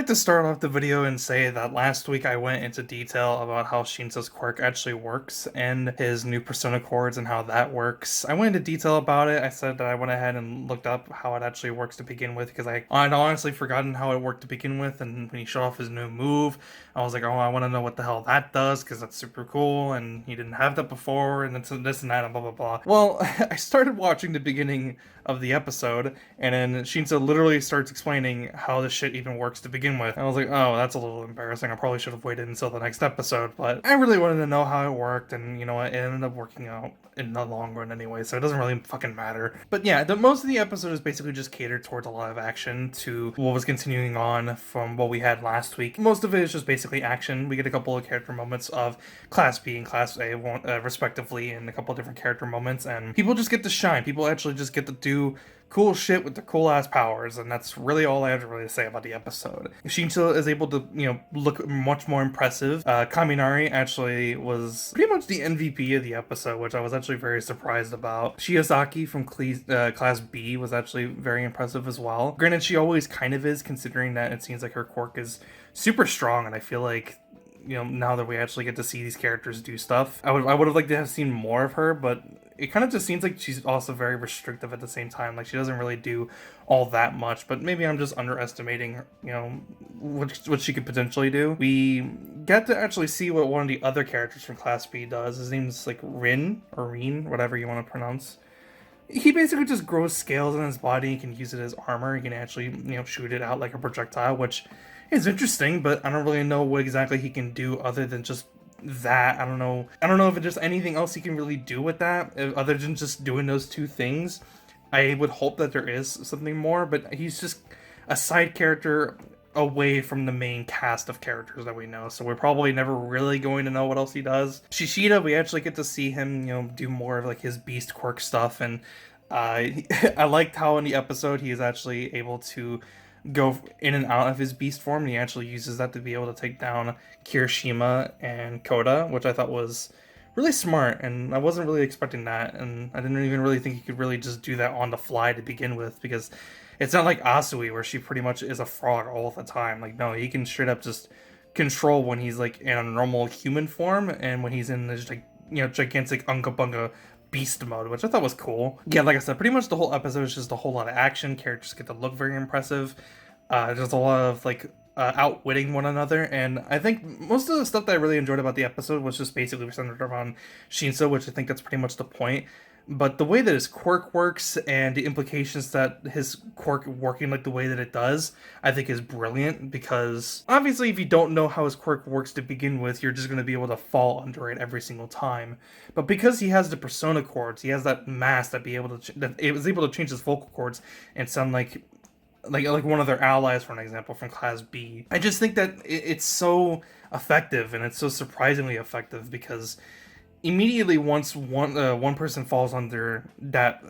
like to start off the video and say that last week I went into detail about how Shinso's quirk actually works and his new persona chords and how that works. I went into detail about it. I said that I went ahead and looked up how it actually works to begin with because I'd honestly forgotten how it worked to begin with, and when he showed off his new move, I was like, oh, I want to know what the hell that does because that's super cool and he didn't have that before and it's this and that and blah blah blah. Well, I started watching the beginning of the episode and then Shinso literally starts explaining how this shit even works to begin with. And I was like, oh, that's a little embarrassing. I probably should have waited until the next episode, but I really wanted to know how it worked, and you know what, it ended up working out in the long run anyway, so it doesn't really fucking matter. But yeah, most of the episode is basically just catered towards a lot of action to what was continuing on from what we had last week. Most of it is just basically action. We get a couple of character moments of Class B and Class A, respectively, and a couple of different character moments, and people just get to shine. People actually just get to do cool shit with the cool ass powers, and that's really all I have to really say about the episode. Shinso is able to, look much more impressive. Kaminari actually was pretty much the MVP of the episode, which I was actually very surprised about. Shiozaki from Class B was actually very impressive as well. Granted, she always kind of is, considering that it seems like her quirk is super strong, and I feel like, now that we actually get to see these characters do stuff, I would have liked to have seen more of her, but it kind of just seems like she's also very restrictive at the same time. Like, she doesn't really do all that much, but maybe I'm just underestimating, what she could potentially do. We get to actually see what one of the other characters from Class B does. His name's like Rin, or Reen, whatever you want to pronounce. He basically just grows scales in his body. He can use it as armor. He can actually, shoot it out like a projectile, which is interesting, but I don't really know what exactly he can do other than just that. I don't know if it's just anything else he can really do with that other than just doing those two things. I would hope that there is something more, but he's just a side character away from the main cast of characters that we know, so we're probably never really going to know what else he does. Shishida, we actually get to see him, do more of like his beast quirk stuff, and I liked how in the episode he is actually able to go in and out of his beast form, and he actually uses that to be able to take down Kirishima and Koda, which I thought was really smart, and I wasn't really expecting that, and I didn't even really think he could really just do that on the fly to begin with, because it's not like Asui, where she pretty much is a frog all the time. Like, no, he can straight up just control when he's like in a normal human form, and when he's in this like, gigantic Unga Bunga beast mode, which I thought was cool. Yeah, like I said, pretty much the whole episode is just a whole lot of action. Characters get to look very impressive. There's a lot of like outwitting one another, and I think most of the stuff that I really enjoyed about the episode was just basically centered around Shinso, which I think that's pretty much the point. But the way that his quirk works and the implications that his quirk working like the way that it does, I think is brilliant, because obviously if you don't know how his quirk works to begin with, you're just going to be able to fall under it every single time. But because he has the persona chords, he has that mask that it was able to change his vocal cords and sound like one of their allies, for an example, from Class B. I just think that it's so effective, and it's so surprisingly effective, because immediately once one person falls under that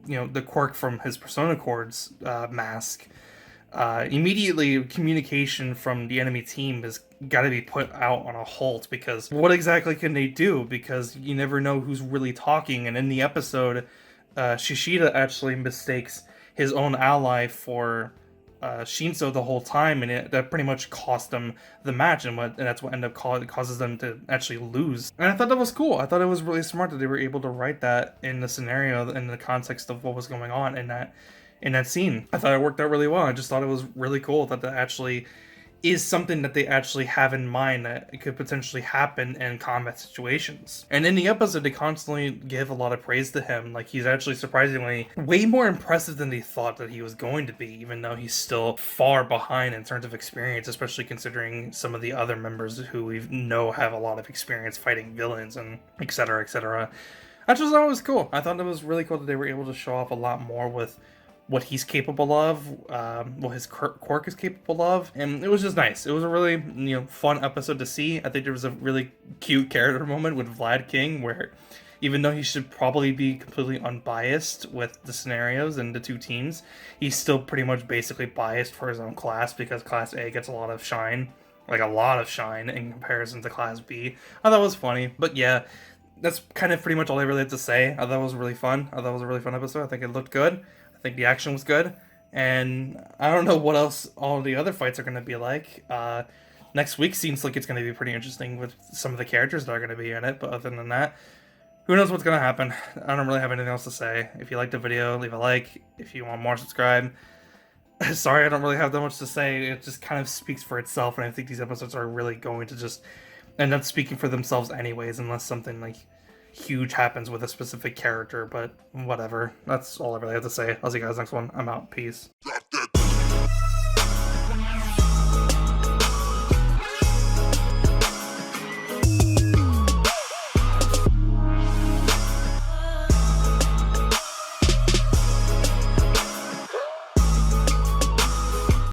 the quirk from his persona chords mask, immediately communication from the enemy team has got to be put out on a halt, because what exactly can they do, because you never know who's really talking. And in the episode, Shishida actually mistakes his own ally for Shinso the whole time, and that pretty much cost them the match, and that's what ended up causes them to actually lose. And I thought that was cool. I thought it was really smart that they were able to write that in the scenario, in the context of what was going on in that scene. I thought it worked out really well. I just thought it was really cool that actually is something that they actually have in mind that it could potentially happen in combat situations. And in the episode, they constantly give a lot of praise to him. Like, he's actually surprisingly way more impressive than they thought that he was going to be, even though he's still far behind in terms of experience, especially considering some of the other members who we know have a lot of experience fighting villains and etc. etc. I just thought it was cool. I thought it was really cool that they were able to show off a lot more with what he's capable of, what his quirk is capable of, and it was just nice. It was a really, fun episode to see. I think there was a really cute character moment with Vlad King, where even though he should probably be completely unbiased with the scenarios and the two teams, he's still pretty much basically biased for his own class, because Class A gets a lot of shine, in comparison to Class B. I thought it was funny, but yeah, that's kind of pretty much all I really had to say. I thought it was really fun. I thought it was a really fun episode. I think it looked good. I think the action was good, And I don't know what else all the other fights are going to be like. Next week seems like it's going to be pretty interesting with some of the characters that are going to be in it, but other than that, who knows what's going to happen. I don't really have anything else to say. If you liked the video, leave a like. If you want more, subscribe. Sorry, I don't really have that much to say. It just kind of speaks for itself, and I think these episodes are really going to just end up speaking for themselves anyways, unless something like huge happens with a specific character, but whatever. That's all I really have to say. I'll see you guys next one. I'm out. Peace.